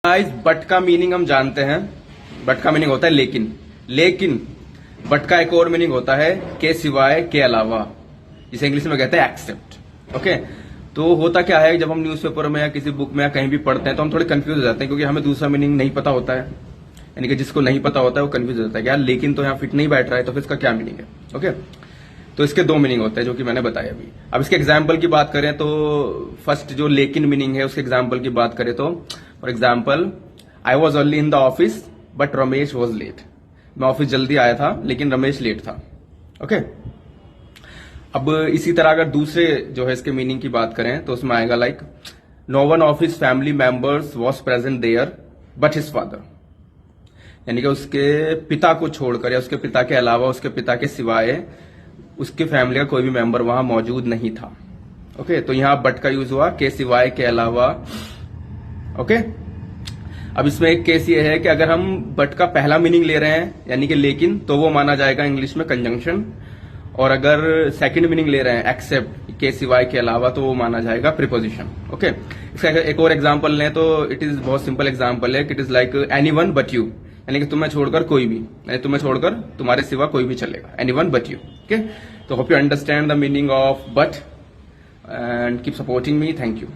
Guys, but का meaning हम जानते हैं। बट का मीनिंग होता है लेकिन बट का एक और मीनिंग होता है के सिवाय, के अलावा, जिसे इंग्लिश में कहते हैं एक्सेप्ट। ओके, तो होता क्या है, जब हम न्यूज़पेपर में या किसी बुक में या कहीं भी पढ़ते हैं तो हम थोड़े कंफ्यूज हो जाते हैं, क्योंकि हमें दूसरा मीनिंग नहीं पता होता है। यानी कि जिसको नहीं पता होता है वो कंफ्यूज हो जाता है कि यार लेकिन तो यहाँ फिट नहीं बैठ रहा है, तो फिर इसका क्या मीनिंग है। ओके, तो इसके दो मीनिंग होते हैं जो कि मैंने बताया अभी। अब इसके एग्जाम्पल की बात करें तो फर्स्ट जो लेकिन मीनिंग है उसके एग्जाम्पल की बात करें तो for example, I was early in the office but Ramesh was late. मैं ऑफिस जल्दी आया था लेकिन रमेश लेट था। ओके, अब इसी तरह अगर दूसरे जो है इसके मीनिंग की बात करें तो उसमें आएगा like, no one of his family members was present there but his father. यानी कि उसके पिता को छोड़कर या उसके पिता के अलावा, उसके पिता के सिवाय उसके फैमिली का कोई भी मेंबर वहां मौजूद नहीं था। ओके, तो यहां बट का यूज हुआ के सिवाय, के अलावा। ओके, अब इसमें एक केस ये है कि अगर हम बट का पहला मीनिंग ले रहे हैं यानी कि लेकिन, तो वो माना जाएगा इंग्लिश में कंजंक्शन। और अगर सेकंड मीनिंग ले रहे हैं एक्सेप्ट, के सिवाय, के अलावा, तो वो माना जाएगा प्रीपोजिशन। ओके, इसका एक और एग्जांपल लें तो इट इज बहुत सिंपल एग्जांपल है कि it is like anyone but you. यानी कि तुम्हें छोड़कर कोई भी, यानी तुम्हें छोड़कर तुम्हारे सिवा कोई भी चलेगा, एनीवन बट यू। ओके, तो hope you understand the meaning of but and keep supporting me. Thank you.